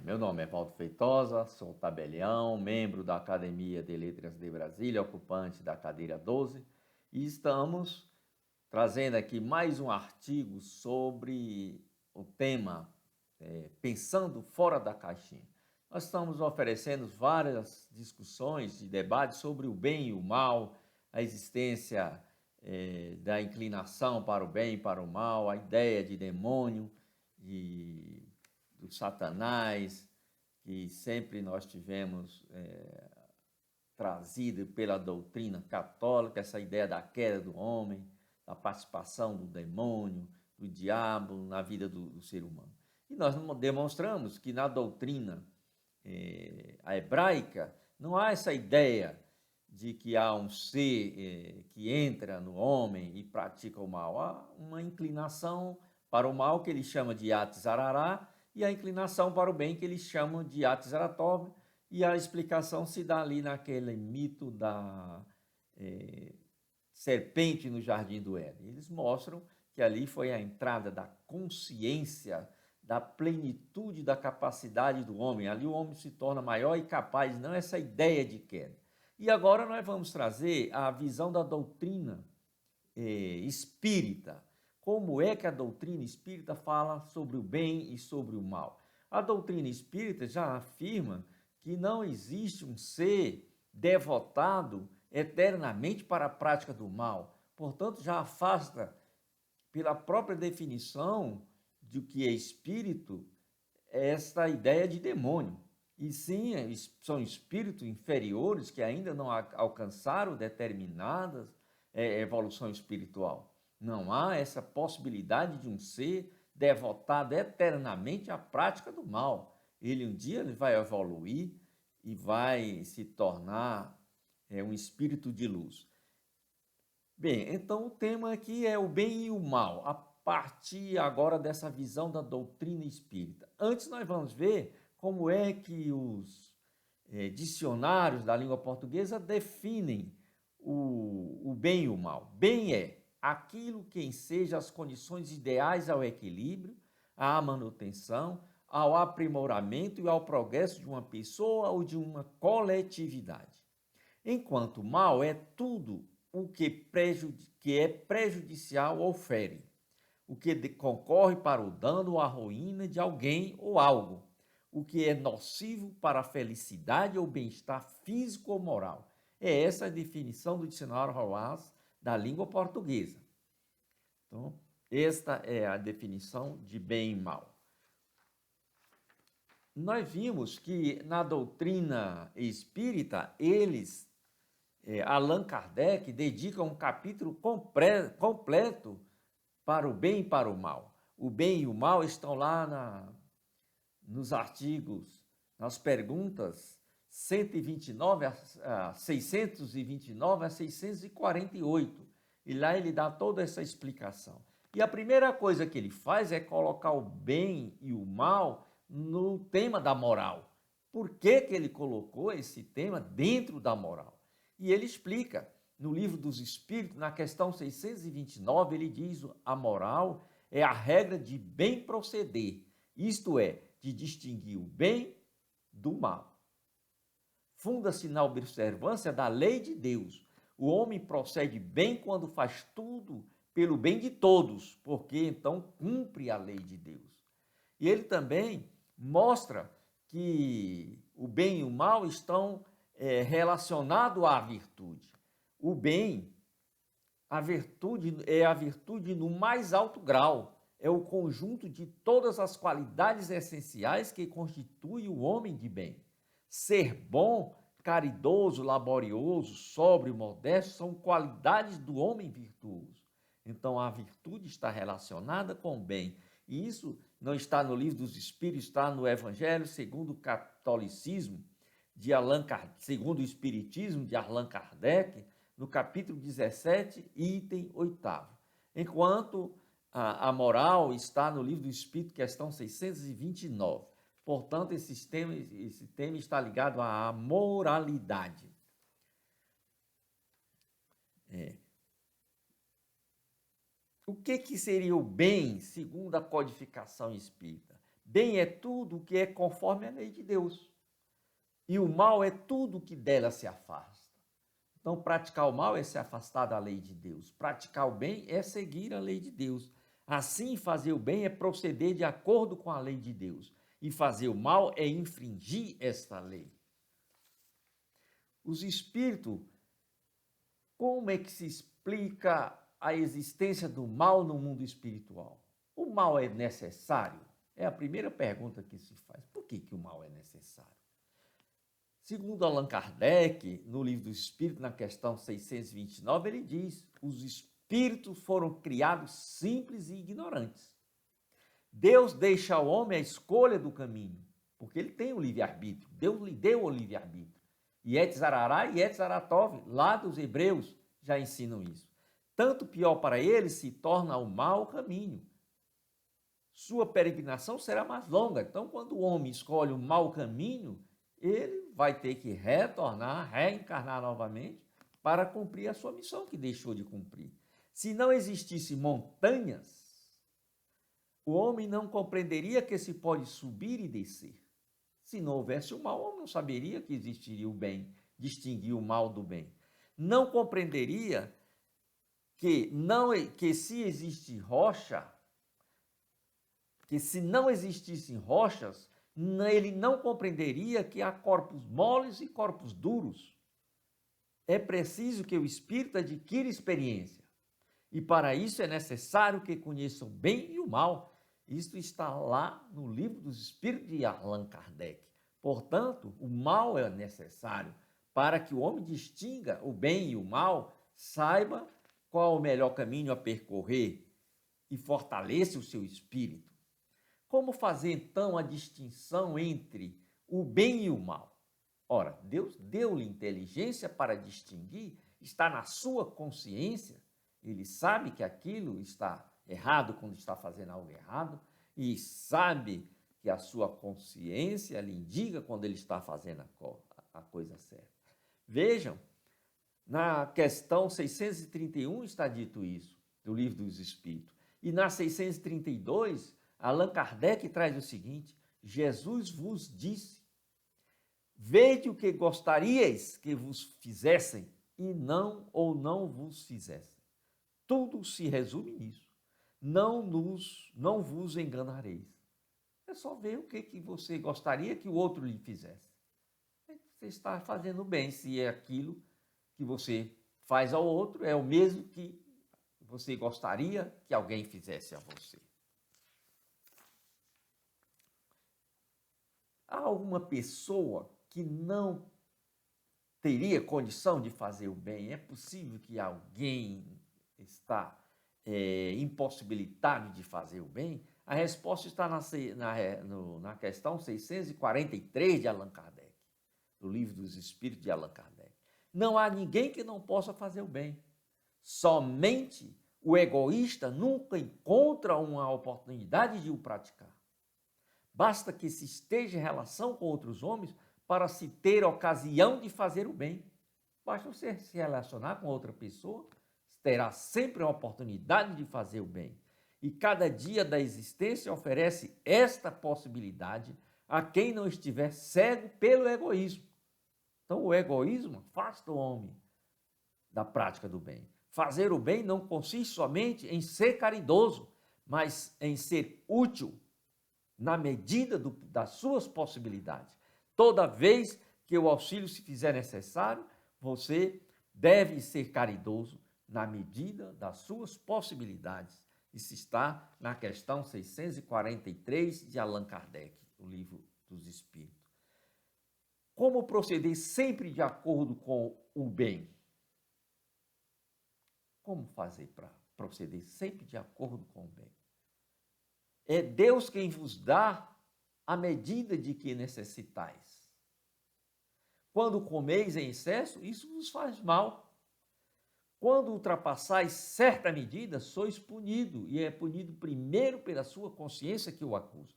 Meu nome é Valdo Feitosa, sou tabelião, membro da Academia de Letras de Brasília, ocupante da cadeira 12, e estamos trazendo aqui mais um artigo sobre o tema Pensando Fora da Caixinha. Nós estamos oferecendo várias discussões e debates sobre o bem e o mal, a existência da inclinação para o bem e para o mal, a ideia de demônio, do Satanás, que sempre nós tivemos trazido pela doutrina católica, essa ideia da queda do homem, da participação do demônio, do diabo na vida do ser humano. E nós demonstramos que na doutrina a hebraica não há essa ideia de que há um ser que entra no homem e pratica o mal. Há uma inclinação para o mal que ele chama de Yatzarará e a inclinação para o bem que eles chamam de Yatzaratov, e a explicação se dá ali naquele mito da serpente no jardim do Éden. Eles mostram que ali foi a entrada da consciência, da plenitude da capacidade do homem. Ali o homem se torna maior e capaz, não essa ideia de queda. E agora nós vamos trazer a visão da doutrina espírita. Como é que a doutrina espírita fala sobre o bem e sobre o mal? A doutrina espírita já afirma que não existe um ser devotado eternamente para a prática do mal. Portanto, já afasta, pela própria definição de o que é espírito, esta ideia de demônio. E sim, são espíritos inferiores que ainda não alcançaram determinadas evolução espiritual. Não há essa possibilidade de um ser devotado eternamente à prática do mal. Ele um dia ele vai evoluir e vai se tornar um espírito de luz. Bem, então o tema aqui é o bem e o mal, a partir agora dessa visão da doutrina espírita. Antes nós vamos ver como é que os dicionários da língua portuguesa definem o bem e o mal. Bem é aquilo que enseja as condições ideais ao equilíbrio, à manutenção, ao aprimoramento e ao progresso de uma pessoa ou de uma coletividade. Enquanto mal é tudo o que é prejudicial ou fere, o que concorre para o dano ou a ruína de alguém ou algo, o que é nocivo para a felicidade ou bem-estar físico ou moral. É essa a definição do dicionário Haas da língua portuguesa. Então, esta é a definição de bem e mal. Nós vimos que na doutrina espírita, Allan Kardec dedica um capítulo completo para o bem e para o mal. O bem e o mal estão lá nos artigos, nas perguntas 129 a 629 a 648. E lá ele dá toda essa explicação. E a primeira coisa que ele faz é colocar o bem e o mal no tema da moral. Por que que ele colocou esse tema dentro da moral? E ele explica, no Livro dos Espíritos, na questão 629, ele diz: a moral é a regra de bem proceder, isto é, de distinguir o bem do mal. Funda-se na observância da lei de Deus. O homem procede bem quando faz tudo pelo bem de todos, porque então cumpre a lei de Deus. E ele também mostra que o bem e o mal estão relacionados à virtude. O bem, a virtude é a virtude no mais alto grau, é o conjunto de todas as qualidades essenciais que constituem o homem de bem. Ser bom, caridoso, laborioso, sóbrio, modesto são qualidades do homem virtuoso. Então a virtude está relacionada com o bem. E isso não está no Livro dos Espíritos, está no Evangelho segundo o catolicismo, segundo o Espiritismo de Allan Kardec, no capítulo 17, item 8º. Enquanto a moral está no Livro do Espírito, questão 629. Portanto, esse tema está ligado à moralidade. O que seria o bem, segundo a codificação espírita? Bem é tudo o que é conforme a lei de Deus. E o mal é tudo que dela se afasta. Então, praticar o mal é se afastar da lei de Deus. Praticar o bem é seguir a lei de Deus. Assim, fazer o bem é proceder de acordo com a lei de Deus. E fazer o mal é infringir esta lei. Os espíritos, como é que se explica a existência do mal no mundo espiritual? O mal é necessário? É a primeira pergunta que se faz. Por que o mal é necessário? Segundo Allan Kardec, no Livro dos Espíritos, na questão 629, ele diz: os espíritos foram criados simples e ignorantes. Deus deixa ao homem a escolha do caminho, porque ele tem o livre-arbítrio. Deus lhe deu o livre-arbítrio. Yetz Arará e Yetz Aratov, lá dos hebreus, já ensinam isso. Tanto pior para ele se torna o mau caminho. Sua peregrinação será mais longa. Então, quando o homem escolhe o mau caminho, ele vai ter que retornar, reencarnar novamente para cumprir a sua missão que deixou de cumprir. Se não existissem montanhas, o homem não compreenderia que se pode subir e descer. Se não houvesse o mal, o homem não saberia que existiria o bem, distinguir o mal do bem. Não compreenderia que se existe rocha, que se não existissem rochas, ele não compreenderia que há corpos moles e corpos duros. É preciso que o espírito adquira experiência. E para isso é necessário que conheça o bem e o mal. Isto está lá no Livro dos Espíritos de Allan Kardec. Portanto, o mal é necessário para que o homem distinga o bem e o mal, saiba qual o melhor caminho a percorrer e fortaleça o seu espírito. Como fazer, então, a distinção entre o bem e o mal? Ora, Deus deu-lhe inteligência para distinguir, está na sua consciência, ele sabe que aquilo está errado quando está fazendo algo errado, e sabe que a sua consciência lhe indica quando ele está fazendo a coisa certa. Vejam, na questão 631 está dito isso, do Livro dos Espíritos. E na 632, Allan Kardec traz o seguinte: Jesus vos disse, vede o que gostaríeis que vos fizessem e não vos fizessem. Tudo se resume nisso. Não vos enganareis. É só ver o que você gostaria que o outro lhe fizesse. Você está fazendo bem, se é aquilo que você faz ao outro, é o mesmo que você gostaria que alguém fizesse a você. Há alguma pessoa que não teria condição de fazer o bem? É possível que alguém está impossibilitado de fazer o bem? A resposta está na questão 643 de Allan Kardec, do Livro dos Espíritos de Allan Kardec. Não há ninguém que não possa fazer o bem. Somente o egoísta nunca encontra uma oportunidade de o praticar. Basta que se esteja em relação com outros homens para se ter ocasião de fazer o bem. Basta você se relacionar com outra pessoa, terá sempre a oportunidade de fazer o bem. E cada dia da existência oferece esta possibilidade a quem não estiver cego pelo egoísmo. Então, o egoísmo afasta o homem da prática do bem. Fazer o bem não consiste somente em ser caridoso, mas em ser útil na medida das suas possibilidades. Toda vez que o auxílio se fizer necessário, você deve ser caridoso na medida das suas possibilidades. Isso está na questão 643 de Allan Kardec, o Livro dos Espíritos. Como proceder sempre de acordo com o bem? Como fazer para proceder sempre de acordo com o bem? É Deus quem vos dá a medida de que necessitais. Quando comeis em excesso, isso vos faz mal. Quando ultrapassais certa medida, sois punido, e é punido primeiro pela sua consciência que o acusa.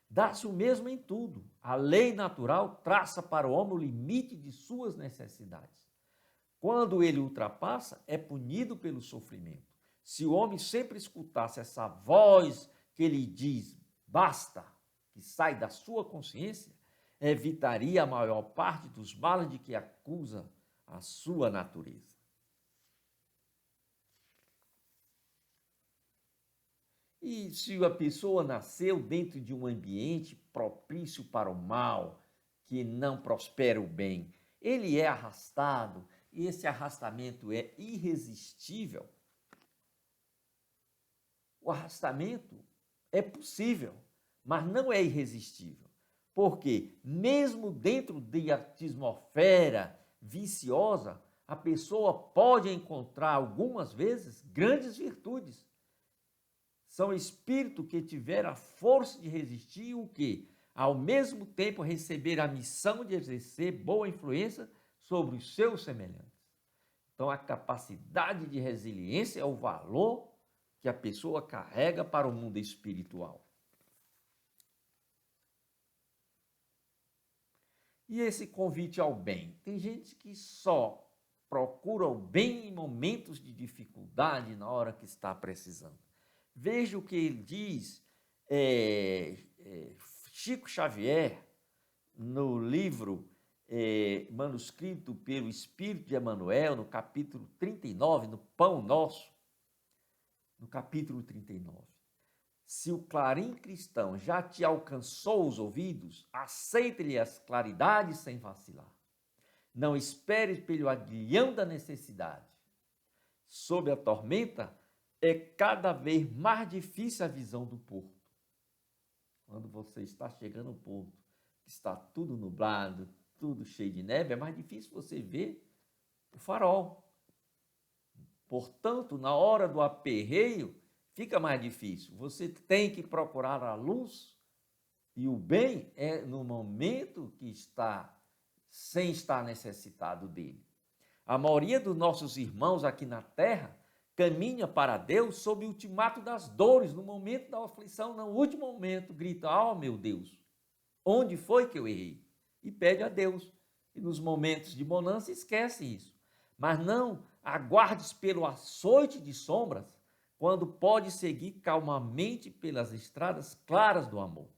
Dá-se o mesmo em tudo. A lei natural traça para o homem o limite de suas necessidades. Quando ele ultrapassa, é punido pelo sofrimento. Se o homem sempre escutasse essa voz que lhe diz, basta, que sai da sua consciência, evitaria a maior parte dos males de que acusa a sua natureza. E se a pessoa nasceu dentro de um ambiente propício para o mal, que não prospera o bem, ele é arrastado, e esse arrastamento é irresistível. O arrastamento é possível, mas não é irresistível. Porque, mesmo dentro de atmosfera viciosa, a pessoa pode encontrar, algumas vezes, grandes virtudes. São espíritos que tiveram a força de resistir e o quê? Ao mesmo tempo receber a missão de exercer boa influência sobre os seus semelhantes. Então, a capacidade de resiliência é o valor que a pessoa carrega para o mundo espiritual. E esse convite ao bem? Tem gente que só procura o bem em momentos de dificuldade, na hora que está precisando. Veja o que ele diz, Chico Xavier, no livro manuscrito pelo Espírito de Emmanuel, no capítulo 39, no Pão Nosso, no capítulo 39. Se o clarim cristão já te alcançou os ouvidos, aceite-lhe as claridades sem vacilar. Não espere pelo aguilhão da necessidade. Sob a tormenta, é cada vez mais difícil a visão do porto. Quando você está chegando ao porto, está tudo nublado, tudo cheio de neve, é mais difícil você ver o farol. Portanto, na hora do aperreio, fica mais difícil. Você tem que procurar a luz e o bem é no momento que está sem estar necessitado dele. A maioria dos nossos irmãos aqui na Terra caminha para Deus sob o ultimato das dores, no momento da aflição, no último momento, grita: "Oh, meu Deus, onde foi que eu errei?" E pede a Deus. E nos momentos de bonança esquece isso. Mas não aguardes pelo açoite de sombras, quando pode seguir calmamente pelas estradas claras do amor.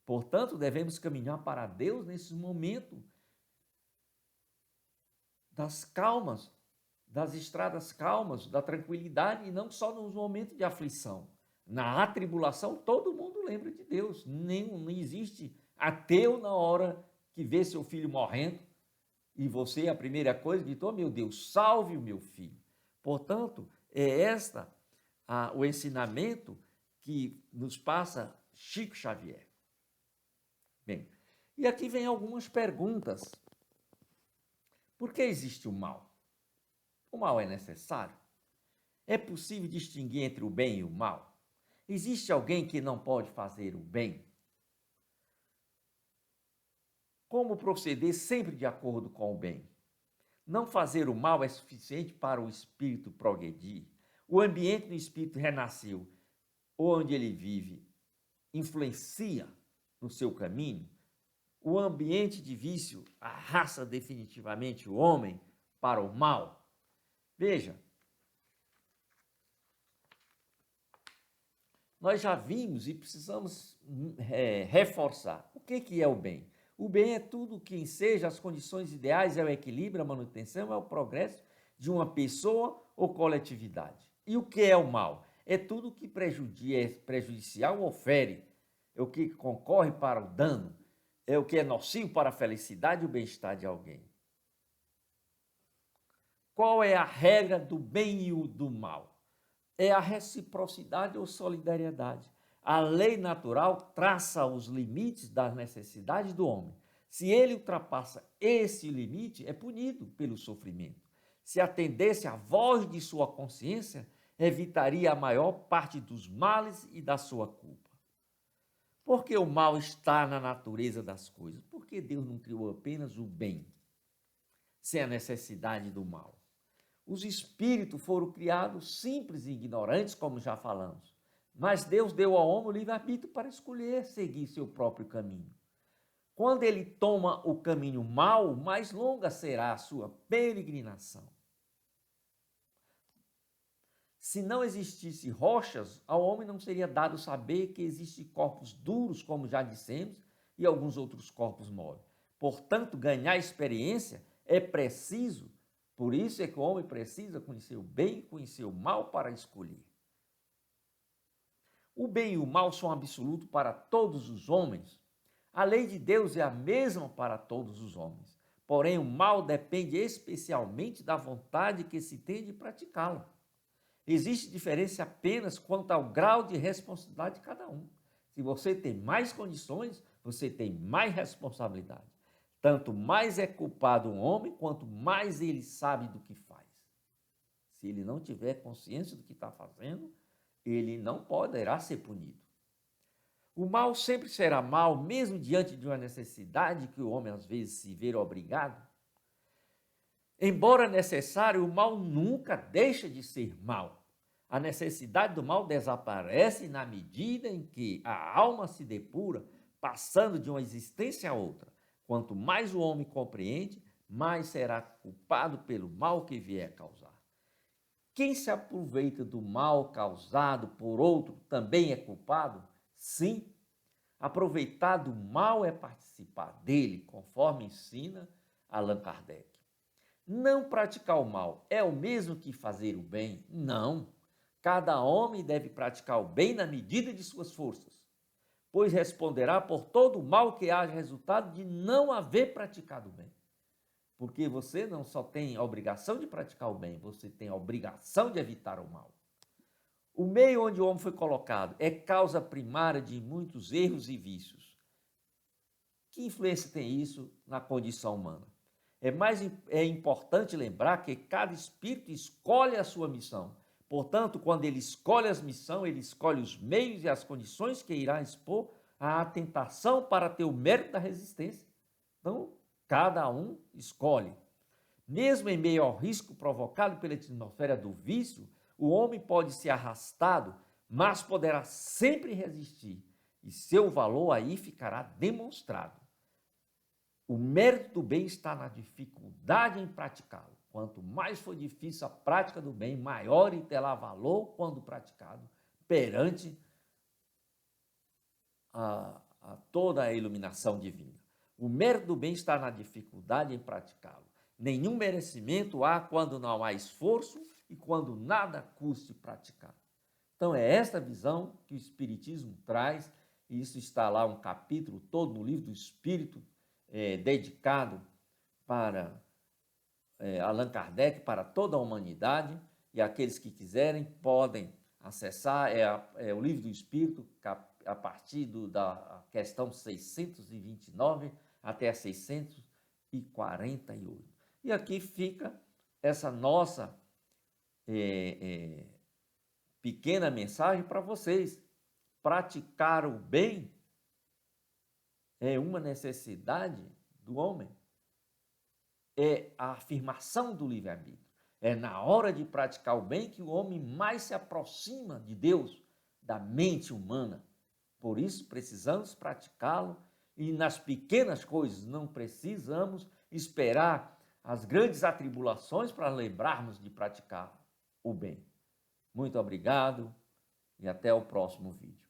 Portanto, devemos caminhar para Deus nesse momento das calmas, das estradas calmas, da tranquilidade, e não só nos momentos de aflição. Na atribulação, todo mundo lembra de Deus. Não existe ateu na hora que vê seu filho morrendo e você, a primeira coisa, diz: "Oh, meu Deus, salve o meu filho." Portanto, é o ensinamento que nos passa Chico Xavier. Bem, e aqui vem algumas perguntas. Por que existe o mal? O mal é necessário? É possível distinguir entre o bem e o mal? Existe alguém que não pode fazer o bem? Como proceder sempre de acordo com o bem? Não fazer o mal é suficiente para o espírito progredir? O ambiente do espírito renasceu, onde ele vive, influencia no seu caminho? O ambiente de vício arrasta definitivamente o homem para o mal? Veja, nós já vimos e precisamos reforçar. O que é o bem? O bem é tudo que enseja as condições ideais, é o equilíbrio, a manutenção, é o progresso de uma pessoa ou coletividade. E o que é o mal? É tudo que é prejudicial ou fere, é o que concorre para o dano, é o que é nocivo para a felicidade e o bem-estar de alguém. Qual é a regra do bem e do mal? É a reciprocidade ou solidariedade. A lei natural traça os limites das necessidades do homem. Se ele ultrapassa esse limite, é punido pelo sofrimento. Se atendesse à voz de sua consciência, evitaria a maior parte dos males e da sua culpa. Por que o mal está na natureza das coisas? Porque Deus não criou apenas o bem, sem a necessidade do mal. Os espíritos foram criados simples e ignorantes, como já falamos. Mas Deus deu ao homem o livre-arbítrio para escolher seguir seu próprio caminho. Quando ele toma o caminho mau, mais longa será a sua peregrinação. Se não existisse rochas, ao homem não seria dado saber que existem corpos duros, como já dissemos, e alguns outros corpos moles. Portanto, ganhar experiência é preciso, por isso é que o homem precisa conhecer o bem e conhecer o mal para escolher. O bem e o mal são absolutos para todos os homens. A lei de Deus é a mesma para todos os homens. Porém, o mal depende especialmente da vontade que se tem de praticá-lo. Existe diferença apenas quanto ao grau de responsabilidade de cada um. Se você tem mais condições, você tem mais responsabilidade. Tanto mais é culpado um homem, quanto mais ele sabe do que faz. Se ele não tiver consciência do que está fazendo, ele não poderá ser punido. O mal sempre será mal, mesmo diante de uma necessidade que o homem às vezes se vê obrigado. Embora necessário, o mal nunca deixa de ser mal. A necessidade do mal desaparece na medida em que a alma se depura, passando de uma existência a outra. Quanto mais o homem compreende, mais será culpado pelo mal que vier a causar. Quem se aproveita do mal causado por outro também é culpado? Sim. Aproveitar do mal é participar dele, conforme ensina Allan Kardec. Não praticar o mal é o mesmo que fazer o bem? Não. Cada homem deve praticar o bem na medida de suas forças, pois responderá por todo o mal que haja resultado de não haver praticado o bem. Porque você não só tem a obrigação de praticar o bem, você tem a obrigação de evitar o mal. O meio onde o homem foi colocado é causa primária de muitos erros e vícios. Que influência tem isso na condição humana? É importante lembrar que cada espírito escolhe a sua missão. Portanto, quando ele escolhe as missões, ele escolhe os meios e as condições que irá expor à tentação para ter o mérito da resistência. Então, cada um escolhe. Mesmo em meio ao risco provocado pela atmosfera do vício, o homem pode ser arrastado, mas poderá sempre resistir, e seu valor aí ficará demonstrado. O mérito do bem está na dificuldade em praticá-lo. Quanto mais for difícil a prática do bem, maior terá valor quando praticado perante toda a iluminação divina. O mérito do bem está na dificuldade em praticá-lo. Nenhum merecimento há quando não há esforço e quando nada custe praticar. Então é esta visão que o Espiritismo traz, e isso está lá um capítulo todo no livro do Espírito, dedicado para Allan Kardec, para toda a humanidade, e aqueles que quiserem podem acessar, o livro do Espírito, a partir da questão 629 até a 648. E aqui fica essa nossa pequena mensagem para vocês. Praticar o bem é uma necessidade do homem. É a afirmação do livre-arbítrio. É na hora de praticar o bem que o homem mais se aproxima de Deus, da mente humana. Por isso precisamos praticá-lo, e nas pequenas coisas não precisamos esperar as grandes atribulações para lembrarmos de praticar o bem. Muito obrigado e até o próximo vídeo.